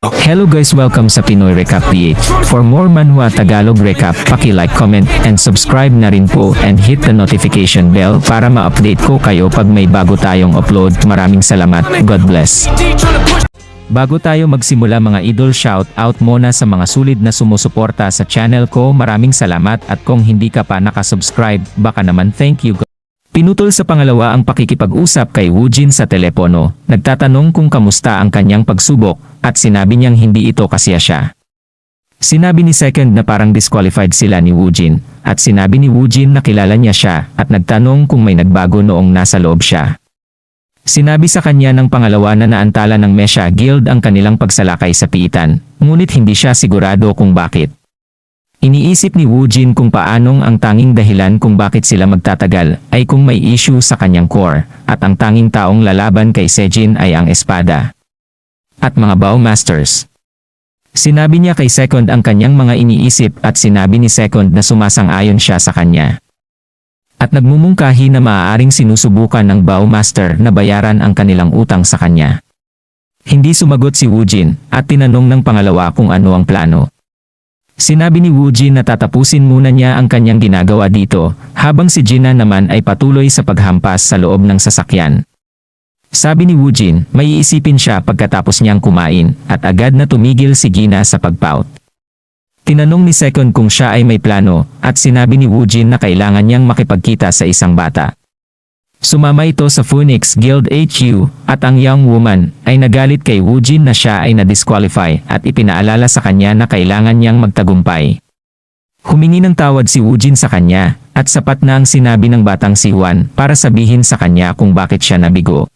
Hello guys, welcome sa Pinoy Recap PH. For more Manhwa Tagalog Recap, paki-like, comment, and subscribe na rin po and hit the notification bell para ma-update ko kayo pag may bago tayong upload. Maraming salamat. God bless. Bago tayo magsimula mga idol, shout out muna sa mga sulid na sumusuporta sa channel ko. Maraming salamat at kung hindi ka pa nakasubscribe, baka naman thank you. Pinutol sa pangalawa ang pakikipag-usap kay Woojin sa telepono, nagtatanong kung kamusta ang kanyang pagsubok, at sinabi niyang hindi ito kasiya siya. Sinabi ni Second na parang disqualified sila ni Woojin, at sinabi ni Woojin na kilala niya siya, at nagtanong kung may nagbago noong nasa loob siya. Sinabi sa kanya ng pangalawa na naantala ng Mesha Guild ang kanilang pagsalakay sa piitan, ngunit hindi siya sigurado kung bakit. Iniisip ni Woojin kung paanong ang tanging dahilan kung bakit sila magtatagal ay kung may issue sa kanyang core, at ang tanging taong lalaban kay Sejin ay ang espada at mga Bowmasters. Sinabi niya kay Second ang kanyang mga iniisip at sinabi ni Second na sumasang-ayon siya sa kanya. At nagmumungkahi na maaaring sinusubukan ng Bowmaster na bayaran ang kanilang utang sa kanya. Hindi sumagot si Woojin at tinanong ng pangalawa kung ano ang plano. Sinabi ni Woojin na tatapusin muna niya ang kanyang ginagawa dito, habang si Gina naman ay patuloy sa paghampas sa loob ng sasakyan. Sabi ni Woojin, may iisipin siya pagkatapos niyang kumain, at agad na tumigil si Gina sa pagpout. Tinanong ni Second kung siya ay may plano, at sinabi ni Woojin na kailangan niyang makipagkita sa isang bata. Sumama ito sa Phoenix Guild HQ, at ang young woman ay nagalit kay Woojin na siya ay na-disqualify at ipinaalala sa kanya na kailangan niyang magtagumpay. Humingi ng tawad si Woojin sa kanya, at sapat na ang sinabi ng batang si Juan para sabihin sa kanya kung bakit siya nabigo.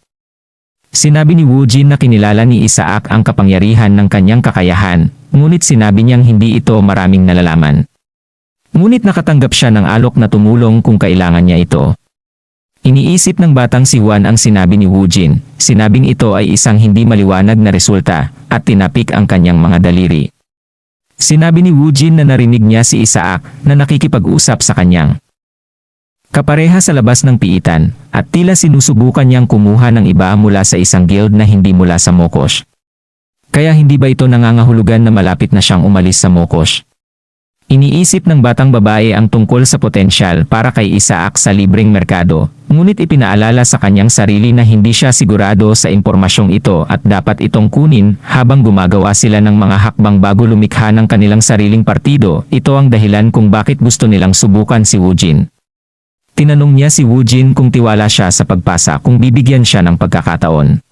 Sinabi ni Woojin na kinilala ni Isaac ang kapangyarihan ng kanyang kakayahan, ngunit sinabi niyang hindi ito maraming nalalaman. Ngunit nakatanggap siya ng alok na tumulong kung kailangan niya ito. Iniisip ng batang si Juan ang sinabi ni Woojin, sinabing ito ay isang hindi maliwanag na resulta, at tinapik ang kanyang mga daliri. Sinabi ni Woojin na narinig niya si Isaac na nakikipag-usap sa kanyang kapareha sa labas ng piitan, at tila sinusubukan niyang kumuha ng iba mula sa isang guild na hindi mula sa Mokosh. Kaya hindi ba ito nangangahulugan na malapit na siyang umalis sa Mokosh? Iniisip ng batang babae ang tungkol sa potensyal para kay Isaac sa libreng merkado, ngunit ipinaalala sa kanyang sarili na hindi siya sigurado sa impormasyong ito at dapat itong kunin habang gumagawa sila ng mga hakbang bago lumikha ng kanilang sariling partido. Ito ang dahilan kung bakit gusto nilang subukan si Woojin. Tinanong niya si Woojin kung tiwala siya sa pagpasa kung bibigyan siya ng pagkakataon.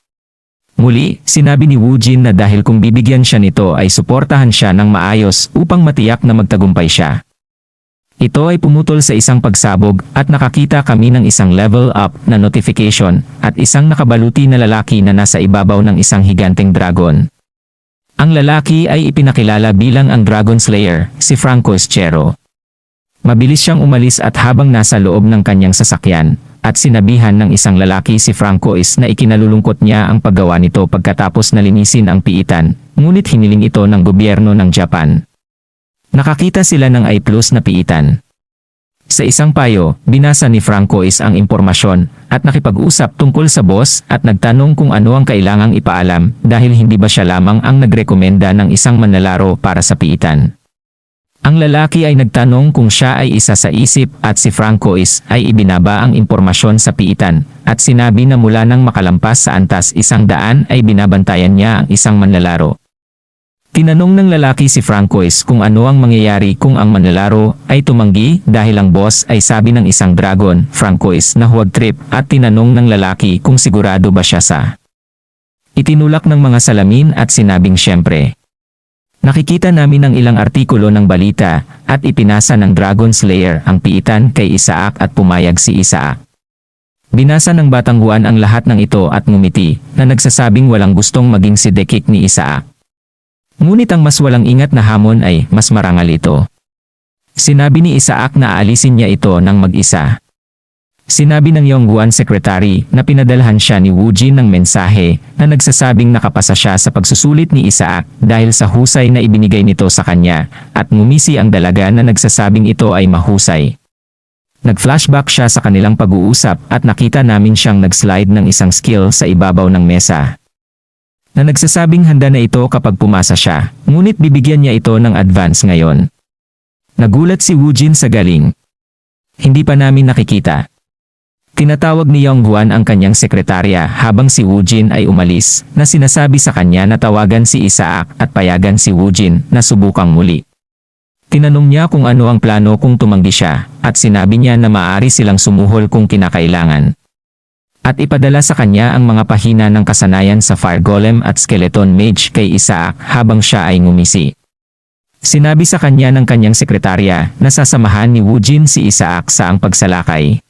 Muli, sinabi ni Woojin na dahil kung bibigyan siya nito ay suportahan siya ng maayos upang matiyak na magtagumpay siya. Ito ay pumutol sa isang pagsabog at nakakita kami ng isang level up na notification at isang nakabaluti na lalaki na nasa ibabaw ng isang higanteng dragon. Ang lalaki ay ipinakilala bilang ang Dragon Slayer, si Franco Eschero. Mabilis siyang umalis at habang nasa loob ng kanyang sasakyan, at sinabihan ng isang lalaki si Franco na ikinalulungkot niya ang paggawa nito pagkatapos nalinisin ang piitan, ngunit hiniling ito ng gobyerno ng Japan. Nakakita sila ng A+ na piitan. Sa isang payo, binasa ni Franco ang impormasyon at nakipag-usap tungkol sa boss at nagtanong kung ano ang kailangang ipaalam dahil hindi ba siya lamang ang nagrekomenda ng isang manlalaro para sa piitan. Ang lalaki ay nagtanong kung siya ay isa sa isip at si Franco ay ibinaba ang impormasyon sa piitan at sinabi na mula nang makalampas sa antas 100 ay binabantayan niya ang isang manlalaro. Tinanong ng lalaki si Franco kung ano ang mangyayari kung ang manlalaro ay tumanggi dahil ang boss ay sabi ng isang dragon, Franco na huwag trip at tinanong ng lalaki kung sigurado ba siya sa itinulak ng mga salamin at sinabing siyempre. Nakikita namin ang ilang artikulo ng balita at ipinasa ng Dragon Slayer ang piitan kay Isaac at pumayag si Isaac. Binasa ng batang Juan ang lahat ng ito at ngumiti na nagsasabing walang gustong maging si Dekik ni Isaac. Ngunit ang mas walang ingat na hamon ay mas marangal ito. Sinabi ni Isaac na aalisin niya ito ng mag-isa. Sinabi ng Yongguan Secretary na pinadalhan siya ni Woojin ng mensahe na nagsasabing nakapasa siya sa pagsusulit ni Isaac dahil sa husay na ibinigay nito sa kanya at ngumisi ang dalaga na nagsasabing ito ay mahusay. Nag-flashback siya sa kanilang pag-uusap at nakita namin siyang nag-slide ng isang skill sa ibabaw ng mesa. na nagsasabing handa na ito kapag pumasa siya, ngunit bibigyan niya ito ng advance ngayon. Nagulat si Woojin sa galing. Hindi pa namin nakikita. Tinatawag ni Yongguan ang kanyang sekretarya habang si Woojin ay umalis, na sinasabi sa kanya na tawagan si Isaac at payagan si Woojin na subukang muli. Tinanong niya kung ano ang plano kung tumanggi siya, at sinabi niya na maaari silang sumuhol kung kinakailangan. At ipadala sa kanya ang mga pahina ng kasanayan sa Fire Golem at Skeleton Mage kay Isaac habang siya ay ngumisi. Sinabi sa kanya ng kanyang sekretarya na sasamahan ni Woojin si Isaac sa ang pagsalakay.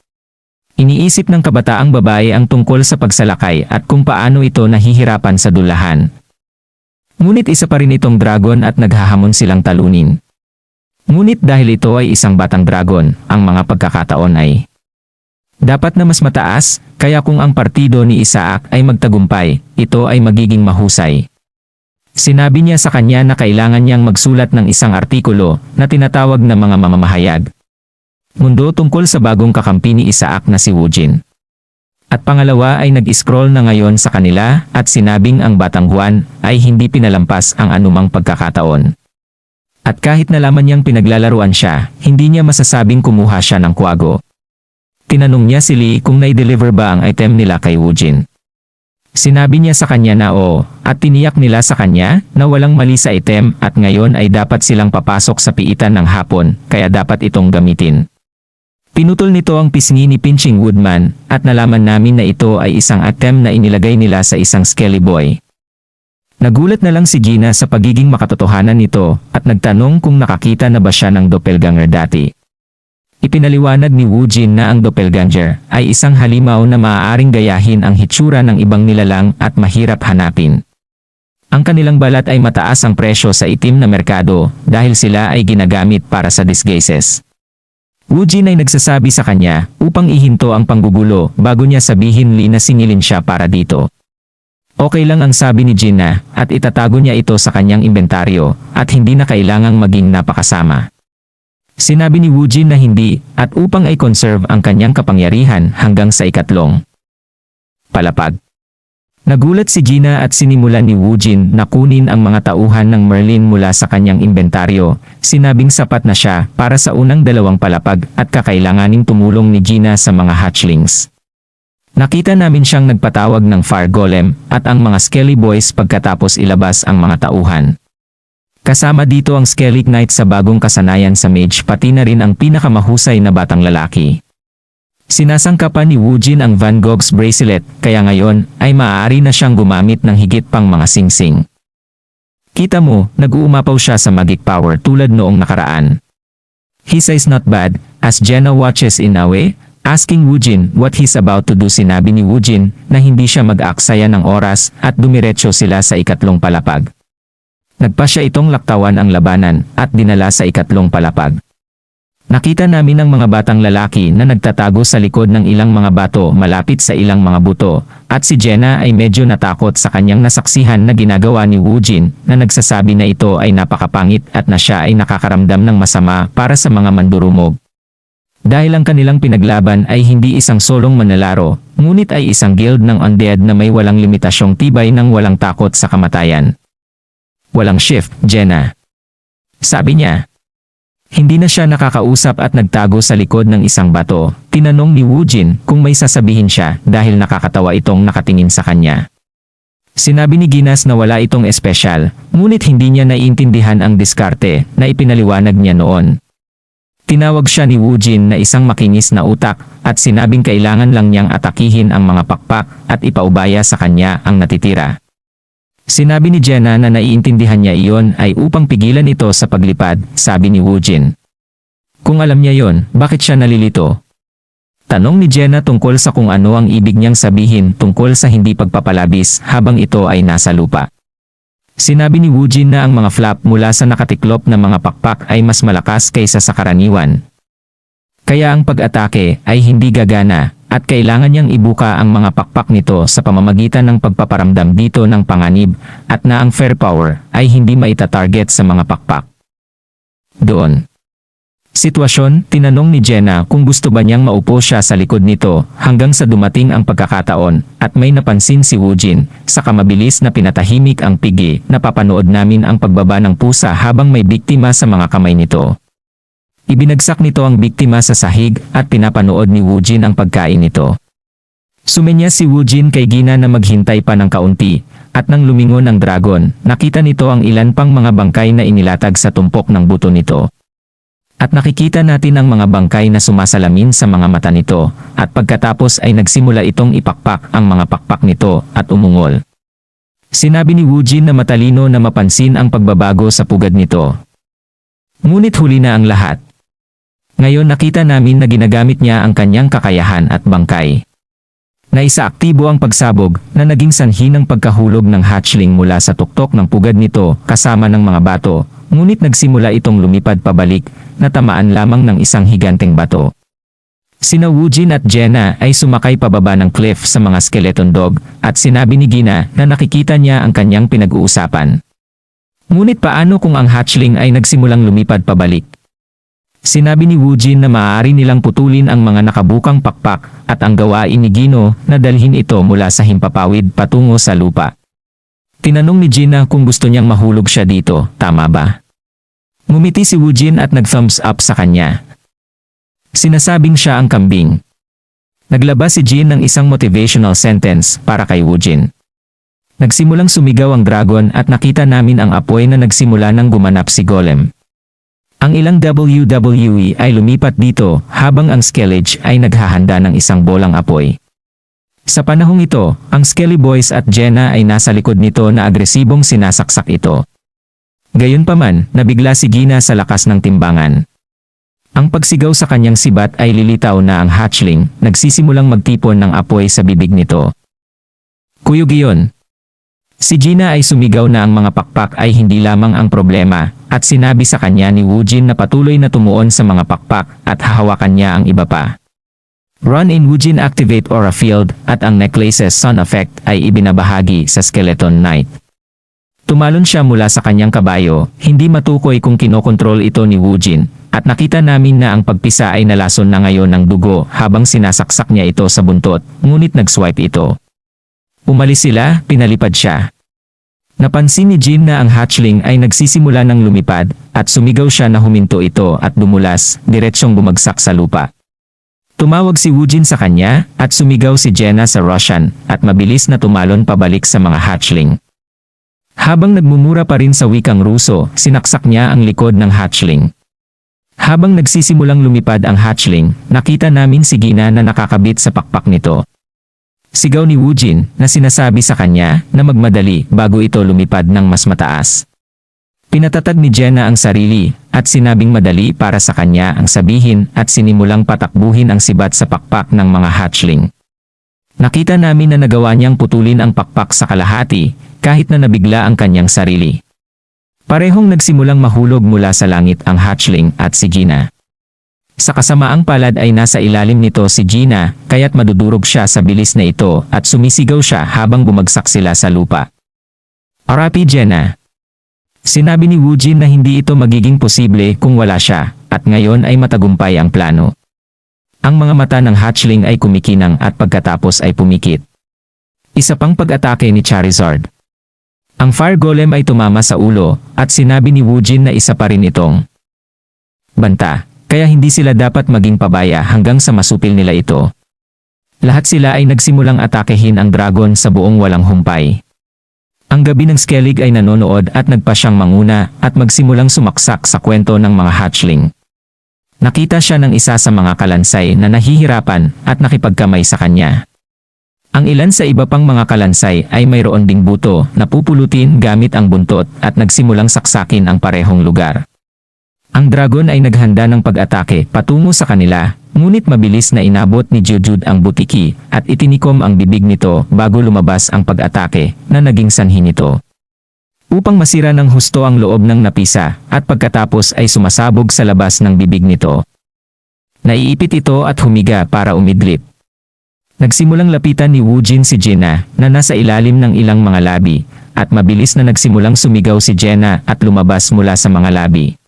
Iniisip ng kabataang babae ang tungkol sa pagsalakay at kung paano ito nahihirapan sa dulahan. Ngunit isa pa rin itong dragon at naghahamon silang talunin. Ngunit dahil ito ay isang batang dragon, ang mga pagkakataon ay dapat na mas mataas, kaya kung ang partido ni Isaac ay magtagumpay, ito ay magiging mahusay. Sinabi niya sa kanya na kailangan niyang magsulat ng isang artikulo na tinatawag na mga mamamahayag. Mundo tungkol sa bagong kakampi ni Isaac na si Woojin. At pangalawa ay nag-scroll na ngayon sa kanila at sinabing ang Batang Juan ay hindi pinalampas ang anumang pagkakataon. At kahit nalaman niyang pinaglalaruan siya, hindi niya masasabing kumuha siya ng kwago. Tinanong niya si Lee kung nai-deliver ba ang item nila kay Woojin. Sinabi niya sa kanya na oo, at tiniyak nila sa kanya na walang mali sa item at ngayon ay dapat silang papasok sa piitan ng hapon, kaya dapat itong gamitin. Pinutol nito ang pisngi ni Pinching Woodman at nalaman namin na ito ay isang item na inilagay nila sa isang Skelly Boy. Nagulat na lang si Gina sa pagiging makatotohanan nito at nagtanong kung nakakita na ba siya ng doppelganger dati. Ipinaliwanag ni Woojin na ang doppelganger ay isang halimaw na maaaring gayahin ang hitsura ng ibang nilalang at mahirap hanapin. Ang kanilang balat ay mataas ang presyo sa itim na merkado dahil sila ay ginagamit para sa disguises. Woojin ay nagsasabi sa kanya upang ihinto ang panggugulo bago niya sabihin na singilin siya para dito. Okay lang ang sabi ni Gina at itatago niya ito sa kanyang inventaryo at hindi na kailangang maging napakasama. Sinabi ni Woojin na hindi at upang ay conserve ang kanyang kapangyarihan hanggang sa ikatlong palapag. Nagulat si Gina at sinimulan ni Woojin na kunin ang mga tauhan ng Merlin mula sa kanyang inventaryo. Sinabing sapat na siya para sa unang dalawang palapag at kakailanganing tumulong ni Gina sa mga hatchlings. Nakita namin siyang nagpatawag ng Fire Golem at ang mga Skelly Boys pagkatapos ilabas ang mga tauhan. Kasama dito ang Skelly Knight sa bagong kasanayan sa Mage pati na rin ang pinakamahusay na batang lalaki. Sinasangkapan ni Woojin ang Van Gogh's bracelet kaya ngayon ay maaari na siyang gumamit ng higit pang mga singsing. Kita mo, nag-uumapaw siya sa magic power tulad noong nakaraan. He says not bad, as Jenna watches in a way, asking Woojin what he's about to do. Sinabi ni Woojin na hindi siya mag-aaksaya ng oras at dumiretso sila sa ikatlong palapag. Nagpasya itong laktawan ang labanan at dinala sa ikatlong palapag. Nakita namin ang mga batang lalaki na nagtatago sa likod ng ilang mga bato malapit sa ilang mga buto at si Jenna ay medyo natakot sa kanyang nasaksihan na ginagawa ni Woojin na nagsasabi na ito ay napakapangit at na siya ay nakakaramdam ng masama para sa mga mandurumog. Dahil ang kanilang pinaglaban ay hindi isang solong manlalaro, ngunit ay isang guild ng undead na may walang limitasyong tibay ng walang takot sa kamatayan. Walang shift, Jenna. Sabi niya. Hindi na siya nakakausap at nagtago sa likod ng isang bato. Tinanong ni Woojin kung may sasabihin siya dahil nakakatawa itong nakatingin sa kanya. Sinabi ni Ginas na wala itong espesyal, ngunit hindi niya naiintindihan ang diskarte na ipinaliwanag niya noon. Tinawag siya ni Woojin na isang makinis na utak at sinabing kailangan lang niyang atakihin ang mga pakpak at ipaubaya sa kanya ang natitira. Sinabi ni Jenna na naiintindihan niya iyon ay upang pigilan ito sa paglipad, sabi ni Woojin. Kung alam niya yon, bakit siya nalilito? Tanong ni Jenna tungkol sa kung ano ang ibig niyang sabihin tungkol sa hindi pagpapalabis habang ito ay nasa lupa. Sinabi ni Woojin na ang mga flap mula sa nakatiklop na mga pakpak ay mas malakas kaysa sa karaniwan. Kaya ang pag-atake ay hindi gagana at kailangan niyang ibuka ang mga pakpak nito sa pamamagitan ng pagpaparamdam dito ng panganib at na ang firepower ay hindi maitatarget sa mga pakpak. Doon. Sitwasyon, tinanong ni Jenna kung gusto ba niyang maupo siya sa likod nito hanggang sa dumating ang pagkakataon at may napansin si Woojin, saka mabilis na pinatahimik ang Piggy. Napapanood namin ang pagbaba ng pusa habang may biktima sa mga kamay nito. Ibinagsak nito ang biktima sa sahig at pinapanood ni Woojin ang pagkain nito. Sumenya si Woojin kay Gina na maghintay pa ng kaunti at nang lumingon ang dragon, nakita nito ang ilan pang mga bangkay na inilatag sa tumpok ng buto nito. At nakikita natin ang mga bangkay na sumasalamin sa mga mata nito, at pagkatapos ay nagsimula itong ipakpak ang mga pakpak nito at umungol. Sinabi ni Woojin na matalino na mapansin ang pagbabago sa pugad nito. Ngunit huli na ang lahat. Ngayon nakita namin na ginagamit niya ang kanyang kakayahan at bangkay. Naisaaktibo ang pagsabog na naging sanhi ng pagkahulog ng hatchling mula sa tuktok ng pugad nito kasama ng mga bato, ngunit nagsimula itong lumipad pabalik, natamaan lamang ng isang higanteng bato. Sina Woojin at Jenna ay sumakay pababa ng cliff sa mga skeleton dog at sinabi ni Gina na nakikita niya ang kanyang pinag-uusapan. Ngunit paano kung ang hatchling ay nagsimulang lumipad pabalik? Sinabi ni Woojin na maaari nilang putulin ang mga nakabukang pakpak at ang gawain ni Gino na dalhin ito mula sa himpapawid patungo sa lupa. Tinanong ni Gina kung gusto niyang mahulog siya dito, tama ba? Ngumiti si Woojin at nag-thumbs up sa kanya. Sinasabing siya ang kambing. Naglabas si Jin ng isang motivational sentence para kay Woojin. Nagsimulang sumigaw ang dragon at nakita namin ang apoy na nagsimula ng gumanap si Golem. Ang ilang WWE ay lumipat dito habang ang Skellige ay naghahanda ng isang bolang apoy. Sa panahong ito, ang Skelly Boys at Jenna ay nasa likod nito na agresibong sinasaksak ito. Gayunpaman, nabigla si Gina sa lakas ng timbangan. Ang pagsigaw sa kanyang sibat ay lilitaw na ang hatchling, nagsisimulang magtipon ng apoy sa bibig nito. Kuyog iyon. Si Gina ay sumigaw na ang mga pakpak ay hindi lamang ang problema, at sinabi sa kanya ni Woojin na patuloy na tumuon sa mga pakpak at hahawakan niya ang iba pa. Run in Woojin activate aura field at ang necklace's sun effect ay ibinabahagi sa Skeleton Knight. Tumalon siya mula sa kanyang kabayo, hindi matukoy kung kinokontrol ito ni Woojin, at nakita namin na ang pagpisa ay nalason na ngayon ng dugo habang sinasaksak niya ito sa buntot, ngunit nag-swipe ito. Umalis sila, pinalipad siya. Napansin ni Jin na ang hatchling ay nagsisimula ng lumipad at sumigaw siya na huminto ito at dumulas, diretsyong bumagsak sa lupa. Tumawag si Woojin sa kanya at sumigaw si Jenna sa Russian at mabilis na tumalon pabalik sa mga hatchling. Habang nagmumura pa rin sa wikang Ruso, sinaksak niya ang likod ng hatchling. Habang nagsisimulang lumipad ang hatchling, nakita namin si Gina na nakakabit sa pakpak nito. Sigaw ni Woojin na sinasabi sa kanya na magmadali bago ito lumipad ng mas mataas. Pinatatag ni Jenna ang sarili at sinabing madali para sa kanya ang sabihin at sinimulang patakbuhin ang sibat sa pakpak ng mga hatchling. Nakita namin na nagawa niyang putulin ang pakpak sa kalahati kahit na nabigla ang kanyang sarili. Parehong nagsimulang mahulog mula sa langit ang hatchling at si Gina. Sa kasamaang palad ay nasa ilalim nito si Gina, kaya't madudurog siya sa bilis na ito at sumisigaw siya habang bumagsak sila sa lupa. RIP Jenna. Sinabi ni Woojin na hindi ito magiging posible kung wala siya, at ngayon ay matagumpay ang plano. Ang mga mata ng hatchling ay kumikinang at pagkatapos ay pumikit. Isa pang pag-atake ni Charizard. Ang Fire Golem ay tumama sa ulo, at sinabi ni Woojin na isa pa rin itong banta. Kaya hindi sila dapat maging pabaya hanggang sa masupil nila ito. Lahat sila ay nagsimulang atakehin ang dragon sa buong walang humpay. Ang gabi ng Skellig ay nanonood at nagpa siyang manguna at magsimulang sumaksak sa kwento ng mga hatchling. Nakita siya ng isa sa mga kalansay na nahihirapan at nakipagkamay sa kanya. Ang ilan sa iba pang mga kalansay ay mayroon ding buto na pupulutin gamit ang buntot at nagsimulang saksakin ang parehong lugar. Ang dragon ay naghanda ng pag-atake patungo sa kanila, ngunit mabilis na inabot ni Jujud ang butiki at itinikom ang bibig nito bago lumabas ang pag-atake na naging sanhi nito. Upang masira ng husto ang loob ng napisa at pagkatapos ay sumasabog sa labas ng bibig nito. Naiipit ito at humiga para umidlip. Nagsimulang lapitan ni Woojin si Jenna na nasa ilalim ng ilang mga labi at mabilis na nagsimulang sumigaw si Jenna at lumabas mula sa mga labi.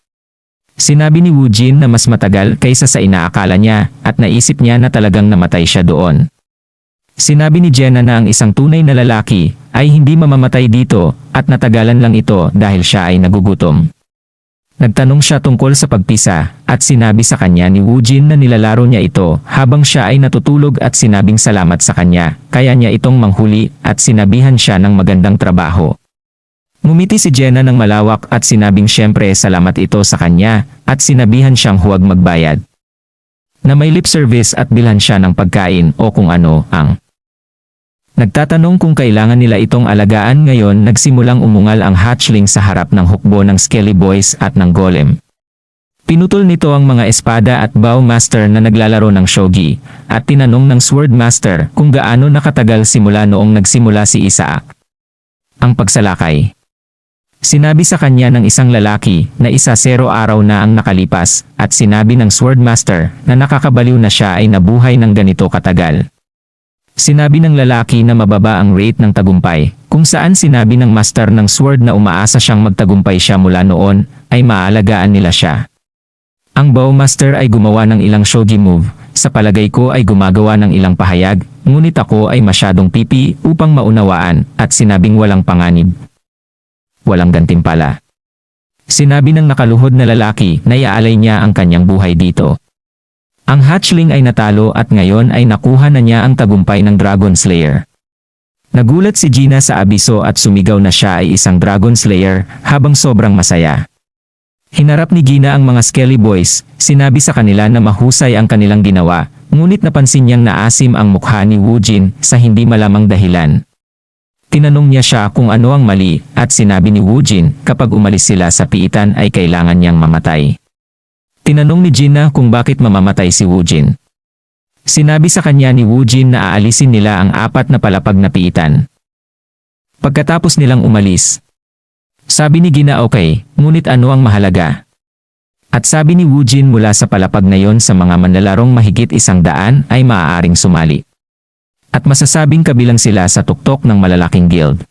Sinabi ni Woo Jin na mas matagal kaysa sa inaakala niya at naisip niya na talagang namatay siya doon. Sinabi ni Jenna na ang isang tunay na lalaki ay hindi mamamatay dito at natagalan lang ito dahil siya ay nagugutom. Nagtanong siya tungkol sa pagpisa at sinabi sa kanya ni Woo Jin na nilalaro niya ito habang siya ay natutulog at sinabing salamat sa kanya, kaya niya itong manghuli at sinabihan siya ng magandang trabaho. Ngumiti si Jenna ng malawak at sinabing siyempre salamat ito sa kanya at sinabihan siyang huwag magbayad. Na may lip service at bilhan siya ng pagkain o kung ano ang. Nagtatanong kung kailangan nila itong alagaan ngayon nagsimulang umungal ang hatchling sa harap ng hukbo ng Skelly Boys at ng Golem. Pinutol nito ang mga espada at bow master na naglalaro ng shogi at tinanong ng sword master kung gaano nakatagal simula noong nagsimula si Isaac. Ang pagsalakay. Sinabi sa kanya ng isang lalaki na 10 araw na ang nakalipas at sinabi ng swordmaster na nakakabaliw na siya ay nabuhay ng ganito katagal. Sinabi ng lalaki na mababa ang rate ng tagumpay, kung saan sinabi ng master ng sword na umaasa siyang magtagumpay siya mula noon, ay maaalagaan nila siya. Ang bowmaster ay gumawa ng ilang shogi move, sa palagay ko ay gumagawa ng ilang pahayag, ngunit ako ay masyadong pipi upang maunawaan at sinabing walang panganib. Walang gantimpala. Sinabi ng nakaluhod na lalaki na iaalay niya ang kanyang buhay dito. Ang hatchling ay natalo at ngayon ay nakuha na niya ang tagumpay ng Dragon Slayer. Nagulat si Gina sa abiso at sumigaw na siya ay isang Dragon Slayer habang sobrang masaya. Hinarap ni Gina ang mga Skelly Boys, sinabi sa kanila na mahusay ang kanilang ginawa, ngunit napansin niyang naasim ang mukha ni Woo Jin sa hindi malamang dahilan. Tinanong niya siya kung ano ang mali at sinabi ni Woo Jin kapag umalis sila sa piitan ay kailangan niyang mamatay. Tinanong ni Gina kung bakit mamamatay si Woo Jin. Sinabi sa kanya ni Woo Jin na aalisin nila ang 4 na palapag na piitan. Pagkatapos nilang umalis, sabi ni Gina okay, ngunit ano ang mahalaga? At sabi ni Woo Jin mula sa palapag na yon sa mga manlalarong mahigit 100 ay maaaring sumali. At masasabing kabilang sila sa tuktok ng malalaking guild.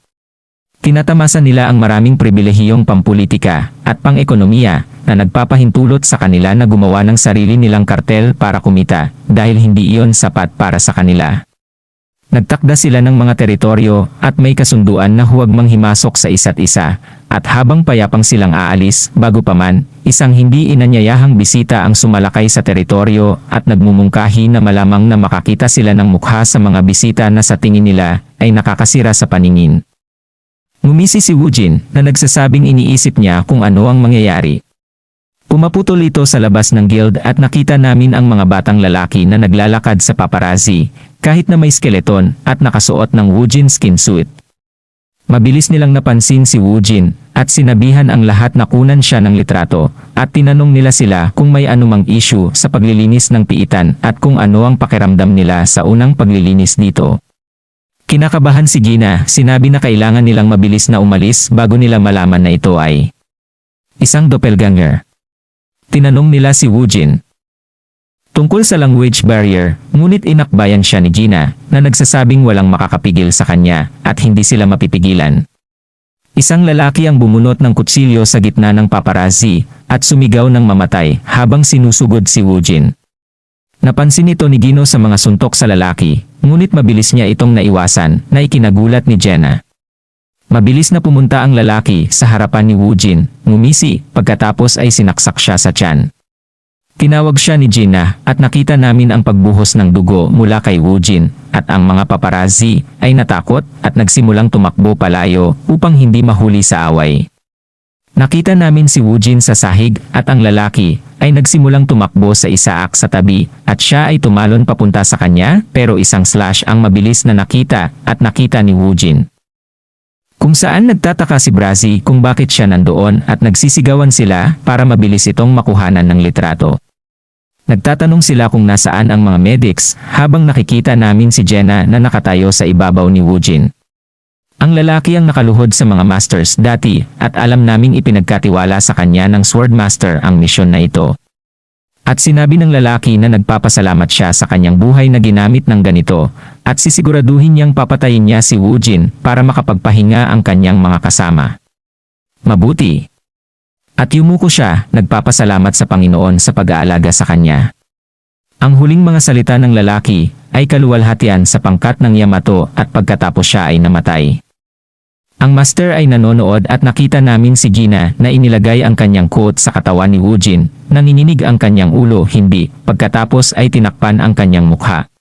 Tinatamasa nila ang maraming pribilehiyong pampulitika at pang-ekonomiya na nagpapahintulot sa kanila na gumawa ng sarili nilang kartel para kumita dahil hindi iyon sapat para sa kanila. Nagtakda sila ng mga teritoryo at may kasunduan na huwag manghimasok sa isa't isa at habang payapang silang aalis bago pa man, isang hindi inanyayahang bisita ang sumalakay sa teritoryo at nagmumungkahi na malamang na makakita sila ng mukha sa mga bisita na sa tingin nila ay nakakasira sa paningin. Ngumisi si Woo Jin na nagsasabing iniisip niya kung ano ang mangyayari. Pumaputol ito sa labas ng guild at nakita namin ang mga batang lalaki na naglalakad sa paparazzi, kahit na may skeleton at nakasuot ng Woo Jin skin suit. Mabilis nilang napansin si Woo Jin at sinabihan ang lahat na kunan siya ng litrato at tinanong nila sila kung may anumang issue sa paglilinis ng piitan at kung ano ang pakiramdam nila sa unang paglilinis dito. Kinakabahan si Gina, sinabi na kailangan nilang mabilis na umalis bago nila malaman na ito ay isang doppelganger. Tinanong nila si Woo Jin tungkol sa language barrier, ngunit inakbayan siya ni Gina na nagsasabing walang makakapigil sa kanya at hindi sila mapipigilan. Isang lalaki ang bumunot ng kutsilyo sa gitna ng paparazzi at sumigaw ng mamatay habang sinusugod si Woo Jin. Napansin ito ni Gino sa mga suntok sa lalaki, ngunit mabilis niya itong naiwasan na ikinagulat ni Jenna. Mabilis na pumunta ang lalaki sa harapan ni Woo Jin, ngumisi, pagkatapos ay sinaksak siya sa tiyan. Tinawag siya ni Gina at nakita namin ang pagbuhos ng dugo mula kay Woo Jin at ang mga paparazzi ay natakot at nagsimulang tumakbo palayo upang hindi mahuli sa away. Nakita namin si Woo Jin sa sahig at ang lalaki ay nagsimulang tumakbo sa Isaac sa tabi at siya ay tumalon papunta sa kanya pero isang slash ang mabilis na nakita at nakita ni Woo Jin. Kung saan nagtataka si Brazzy kung bakit siya nandoon at nagsisigawan sila para mabilis itong makuhanan ng litrato. Nagtatanong sila kung nasaan ang mga medics habang nakikita namin si Jenna na nakatayo sa ibabaw ni Woo Jin. Ang lalaki ang nakaluhod sa mga masters dati at alam naming ipinagkatiwala sa kanya ng swordmaster ang misyon na ito. At sinabi ng lalaki na nagpapasalamat siya sa kanyang buhay na ginamit ng ganito at sisiguraduhin niyang papatayin niya si Woo Jin para makapagpahinga ang kanyang mga kasama. Mabuti. At yumuko siya, nagpapasalamat sa Panginoon sa pag-aalaga sa kanya. Ang huling mga salita ng lalaki ay kaluwalhatian sa pangkat ng Yamato at pagkatapos siya ay namatay. Ang master ay nanonood at nakita namin si Gina na inilagay ang kanyang coat sa katawan ni Woojin, nanginginig ang kanyang ulo hindi, pagkatapos ay tinakpan ang kanyang mukha.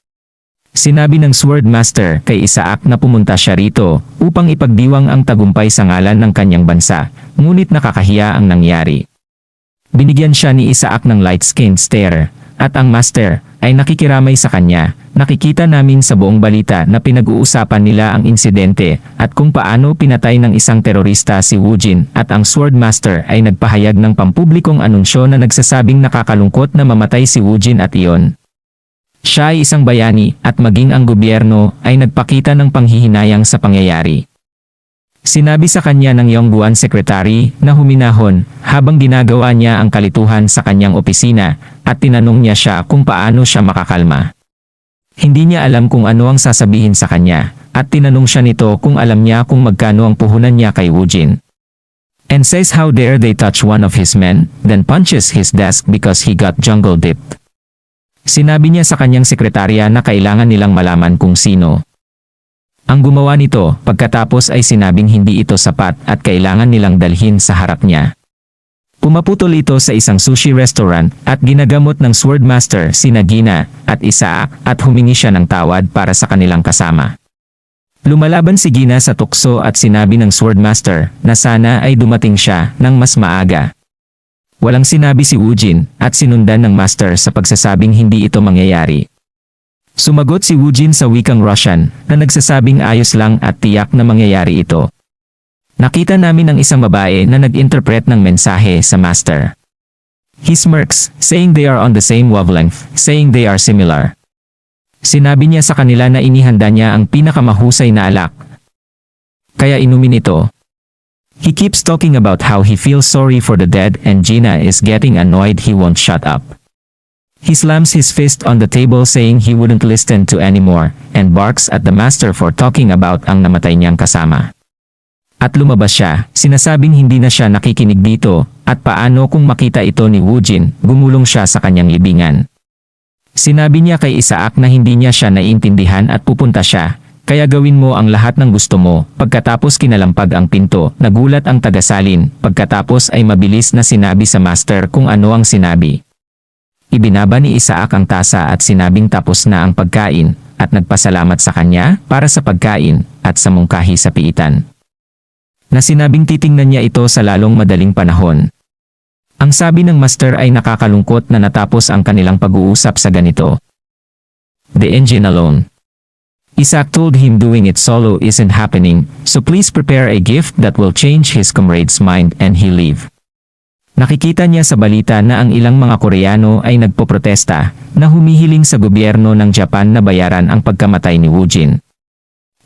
Sinabi ng Sword Master kay Isaac na pumunta siya rito upang ipagdiwang ang tagumpay sa ngalan ng kanyang bansa, ngunit nakakahiya ang nangyari. Binigyan siya ni Isaac ng light-skinned stare, at ang Master ay nakikiramay sa kanya. Nakikita namin sa buong balita na pinag-uusapan nila ang insidente at kung paano pinatay ng isang terorista si Woojin at ang Sword Master ay nagpahayag ng pampublikong anunsyo na nagsasabing nakakalungkot na mamatay si Woojin at iyon. Siya ay isang bayani at maging ang gobyerno ay nagpakita ng panghihinayang sa pangyayari. Sinabi sa kanya ng Yongguan Secretary na huminahon habang ginagawa niya ang kalituhan sa kanyang opisina at tinanong niya siya kung paano siya makakalma. Hindi niya alam kung ano ang sasabihin sa kanya at tinanong siya nito kung alam niya kung magkano ang puhunan niya kay Woojin. And says how dare they touch one of his men, then punches his desk because he got jungle dipped. Sinabi niya sa kanyang sekretarya na kailangan nilang malaman kung sino ang gumawa nito, pagkatapos ay sinabing hindi ito sapat at kailangan nilang dalhin sa harap niya. Pumaputol ito sa isang sushi restaurant at ginagamot ng Sword Master sina Gina at Isaac at humingi siya ng tawad para sa kanilang kasama. Lumalaban si Gina sa tukso at sinabi ng Sword Master na sana ay dumating siya ng mas maaga. Walang sinabi si Woojin at sinundan ng Master sa pagsasabing hindi ito mangyayari. Sumagot si Woojin sa wikang Russian na nagsasabing ayos lang at tiyak na mangyayari ito. Nakita namin ang isang babae na nag-interpret ng mensahe sa Master. He smirks, saying they are on the same wavelength, saying they are similar. Sinabi niya sa kanila na inihanda niya ang pinakamahusay na alak. Kaya inumin ito. He keeps talking about how he feels sorry for the dead and Gina is getting annoyed he won't shut up. He slams his fist on the table saying he wouldn't listen to anymore and barks at the Master for talking about ang namatay niyang kasama. At lumabas siya, sinasabing hindi na siya nakikinig dito at paano kung makita ito ni Woojin, gumulong siya sa kanyang libingan. Sinabi niya kay Isaac na hindi niya siya naiintindihan at pupunta siya, kaya gawin mo ang lahat ng gusto mo. Pagkatapos kinalampag ang pinto, nagulat ang tagasalin, pagkatapos ay mabilis na sinabi sa Master kung ano ang sinabi. Ibinaba ni Isaac ang tasa at sinabing tapos na ang pagkain at nagpasalamat sa kanya para sa pagkain at sa mungkahi sa piitan. Na sinabing titingnan niya ito sa lalong madaling panahon. Ang sabi ng Master ay nakakalungkot na natapos ang kanilang pag-uusap sa ganito. The engine alone. Isaac told him doing it solo isn't happening, so please prepare a gift that will change his comrade's mind and he leave. Nakikita niya sa balita na ang ilang mga Koreano ay nagpoprotesta na humihiling sa gobyerno ng Japan na bayaran ang pagkamatay ni Woojin.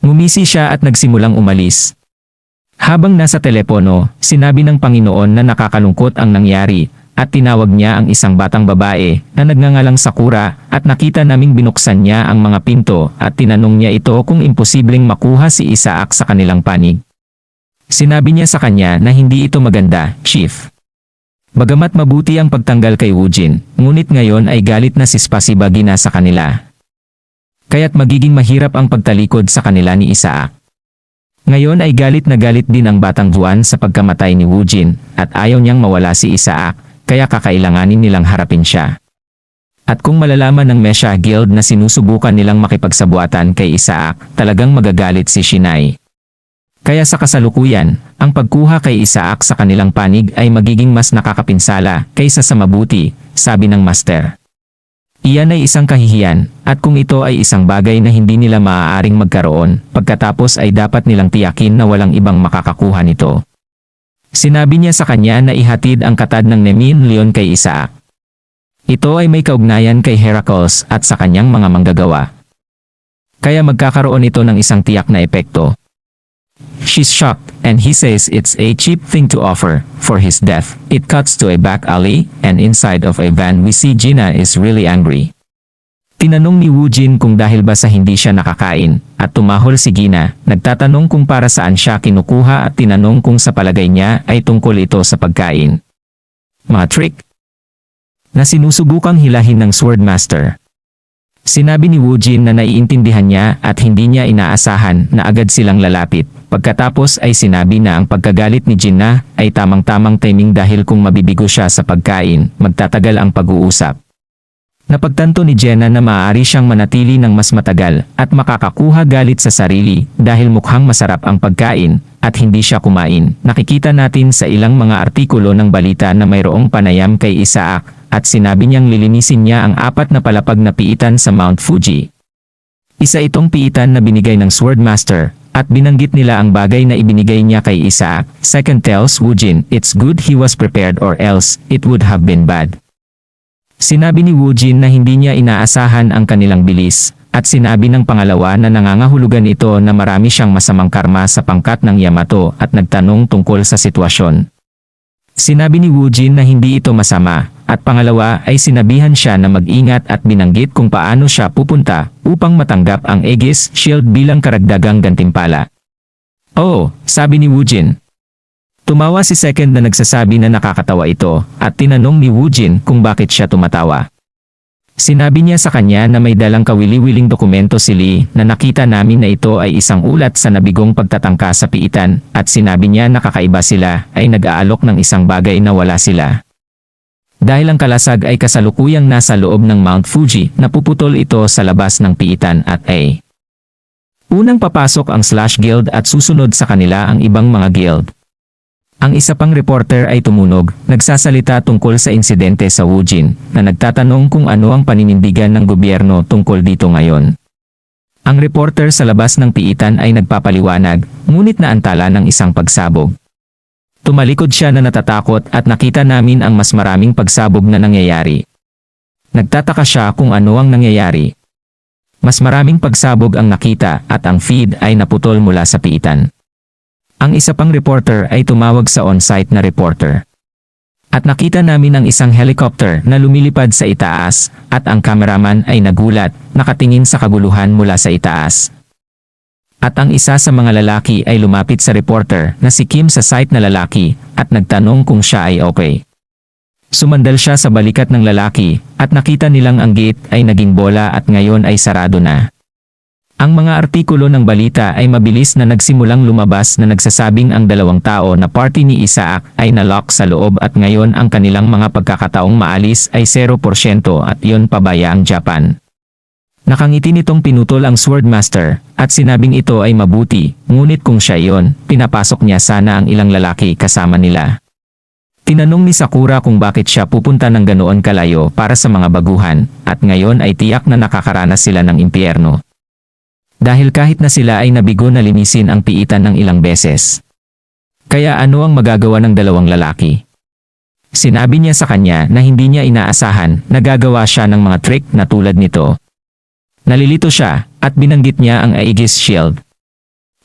Ngumisi siya at nagsimulang umalis. Habang nasa telepono, sinabi ng Panginoon na nakakalungkot ang nangyari at tinawag niya ang isang batang babae na nagngangalang Sakura at nakita naming binuksan niya ang mga pinto at tinanong niya ito kung imposibleng makuha si Isaac sa kanilang panig. Sinabi niya sa kanya na hindi ito maganda, Chief. Bagamat mabuti ang pagtanggal kay Woojin, ngunit ngayon ay galit na si Spasibagina sa kanila. Kaya't magiging mahirap ang pagtalikod sa kanila ni Isaac. Ngayon ay galit na galit din ang batang Juan sa pagkamatay ni Woojin at ayaw niyang mawala si Isaac, kaya kakailanganin nilang harapin siya. At kung malalaman ng Mesha Guild na sinusubukan nilang makipagsabuatan kay Isaac, talagang magagalit si Shinai. Kaya sa kasalukuyan, ang pagkuha kay Isaac sa kanilang panig ay magiging mas nakakapinsala kaysa sa mabuti, sabi ng Master. Iyan ay isang kahihiyan, at kung ito ay isang bagay na hindi nila maaaring magkaroon, pagkatapos ay dapat nilang tiyakin na walang ibang makakakuha nito. Sinabi niya sa kanya na ihatid ang katad ng Nemin Leon kay Isaac. Ito ay may kaugnayan kay Heracles at sa kanyang mga manggagawa. Kaya magkakaroon ito ng isang tiyak na epekto. She's shocked, and he says it's a cheap thing to offer. For his death, it cuts to a back alley, and inside of a van we see Gina is really angry. Tinanong ni Woojin kung dahil ba sa hindi siya nakakain, at tumahol si Gina, nagtatanong kung para saan siya kinukuha at tinanong kung sa palagay niya ay tungkol ito sa pagkain. mga trick na sinusubukang hilahin ng Swordmaster. Sinabi ni Woojin na naiintindihan niya at hindi niya inaasahan na agad silang lalapit. Pagkatapos ay sinabi na ang pagkagalit ni Jinna ay tamang-tamang timing dahil kung mabibigo siya sa pagkain, magtatagal ang pag-uusap. Napagtanto ni Jenna na maaari siyang manatili ng mas matagal at makakakuha galit sa sarili dahil mukhang masarap ang pagkain at hindi siya kumain. Nakikita natin sa ilang mga artikulo ng balita na mayroong panayam kay Isaac at sinabi niyang lilinisin niya ang 4 na palapag na piitan sa Mount Fuji. Isa itong piitan na binigay ng Swordmaster at binanggit nila ang bagay na ibinigay niya kay Isaac. Second tells Woojin, it's good he was prepared or else it would have been bad. Sinabi ni Woojin na hindi niya inaasahan ang kanilang bilis at sinabi ng pangalawa na nangangahulugan ito na marami siyang masamang karma sa pangkat ng Yamato at nagtanong tungkol sa sitwasyon. Sinabi ni Woojin na hindi ito masama at pangalawa ay sinabihan siya na mag-ingat at binanggit kung paano siya pupunta upang matanggap ang Aegis Shield bilang karagdagang gantimpala. Oh, sabi ni Woojin. Tumawa si Second na nagsasabi na nakakatawa ito at tinanong ni Woojin kung bakit siya tumatawa. Sinabi niya sa kanya na may dalang kawili-wiling dokumento si Lee na nakita namin na ito ay isang ulat sa nabigong pagtatangka sa piitan at sinabi niya na kakaiba sila ay nag-aalok ng isang bagay na wala sila. Dahil ang kalasag ay kasalukuyang nasa loob ng Mount Fuji, napuputol ito sa labas ng piitan at ay unang papasok ang Slash Guild at susunod sa kanila ang ibang mga guild. Ang isa pang reporter ay tumunog, nagsasalita tungkol sa insidente sa Woojin, na nagtatanong kung ano ang paninindigan ng gobyerno tungkol dito ngayon. Ang reporter sa labas ng piitan ay nagpapaliwanag, ngunit naantala ng isang pagsabog. Tumalikod siya na natatakot at nakita namin ang mas maraming pagsabog na nangyayari. Nagtataka siya kung ano ang nangyayari. Mas maraming pagsabog ang nakita at ang feed ay naputol mula sa piitan. Ang isa pang reporter ay tumawag sa on-site na reporter. At nakita namin ang isang helicopter na lumilipad sa itaas at ang cameraman ay nagulat, nakatingin sa kaguluhan mula sa itaas. At ang isa sa mga lalaki ay lumapit sa reporter na si Kim sa site na lalaki at nagtanong kung siya ay okay. Sumandal siya sa balikat ng lalaki at nakita nilang ang gate ay naging bola at ngayon ay sarado na. Ang mga artikulo ng balita ay mabilis na nagsimulang lumabas na nagsasabing ang 2 tao na party ni Isaac ay nalock sa loob at ngayon ang kanilang mga pagkakataong maalis ay 0% at iyon pabaya ang Japan. Nakangiti nitong pinutol ang Swordmaster at sinabing ito ay mabuti, ngunit kung siya iyon, pinapasok niya sana ang ilang lalaki kasama nila. Tinanong ni Sakura kung bakit siya pupunta ng ganoon kalayo para sa mga baguhan at ngayon ay tiyak na nakakaranas sila ng impyerno. Dahil kahit na sila ay nabigo na linisin ang piitan ng ilang beses. Kaya ano ang magagawa ng 2 lalaki? Sinabi niya sa kanya na hindi niya inaasahan na gagawa siya ng mga trick na tulad nito. Nalilito siya at binanggit niya ang Aegis Shield.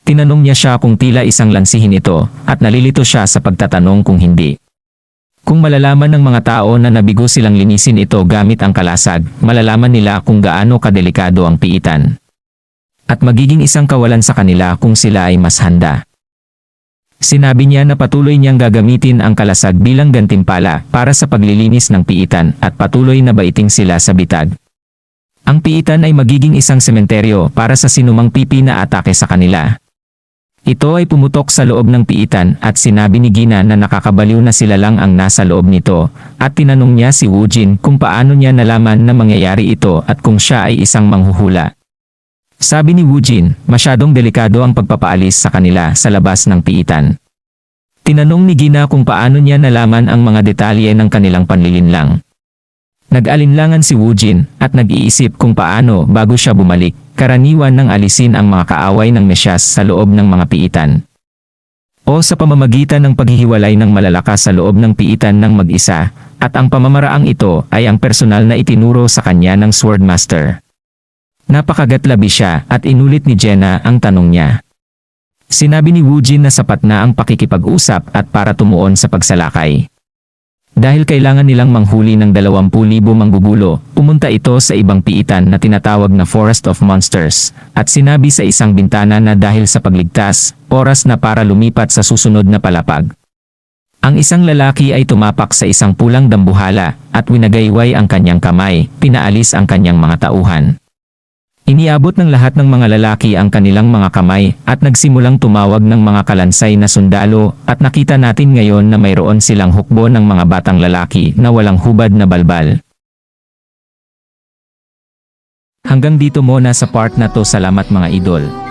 Tinanong niya siya kung tila isang lansihin ito at nalilito siya sa pagtatanong kung hindi. Kung malalaman ng mga tao na nabigo silang linisin ito gamit ang kalasag, malalaman nila kung gaano kadelikado ang piitan. At magiging isang kawalan sa kanila kung sila ay mas handa. Sinabi niya na patuloy niyang gagamitin ang kalasag bilang gantimpala para sa paglilinis ng piitan at patuloy na baiting sila sa bitag. Ang piitan ay magiging isang sementeryo para sa sinumang pipi na atake sa kanila. Ito ay pumutok sa loob ng piitan at sinabi ni Gina na nakakabaliw na sila lang ang nasa loob nito at tinanong niya si Woojin kung paano niya nalaman na mangyayari ito at kung siya ay isang manghuhula. Sabi ni Woojin, masyadong delikado ang pagpapaalis sa kanila sa labas ng piitan. Tinanong ni Gina kung paano niya nalaman ang mga detalye ng kanilang panlilinlang. Nag-alinlangan si Woojin at nag-iisip kung paano bago siya bumalik, karaniwan nang alisin ang mga kaaway ng mesyas sa loob ng mga piitan. O sa pamamagitan ng paghihiwalay ng malalakas sa loob ng piitan ng mag-isa, at ang pamamaraang ito ay ang personal na itinuro sa kanya ng Swordmaster. Napakagatlabi siya at inulit ni Jenna ang tanong niya. Sinabi ni Woojin na sapat na ang pakikipag-usap at para tumuon sa pagsalakay. Dahil kailangan nilang manghuli ng 20,000 manggugulo, pumunta ito sa ibang piitan na tinatawag na Forest of Monsters, at sinabi sa isang bintana na dahil sa pagligtas, oras na para lumipat sa susunod na palapag. Ang isang lalaki ay tumapak sa isang pulang dambuhala at winagayway ang kanyang kamay, pinaalis ang kanyang mga tauhan. Iniabot ng lahat ng mga lalaki ang kanilang mga kamay at nagsimulang tumawag ng mga kalansay na sundalo at nakita natin ngayon na mayroon silang hukbo ng mga batang lalaki na walang hubad na balbal. Hanggang dito muna sa part na to, salamat mga idol.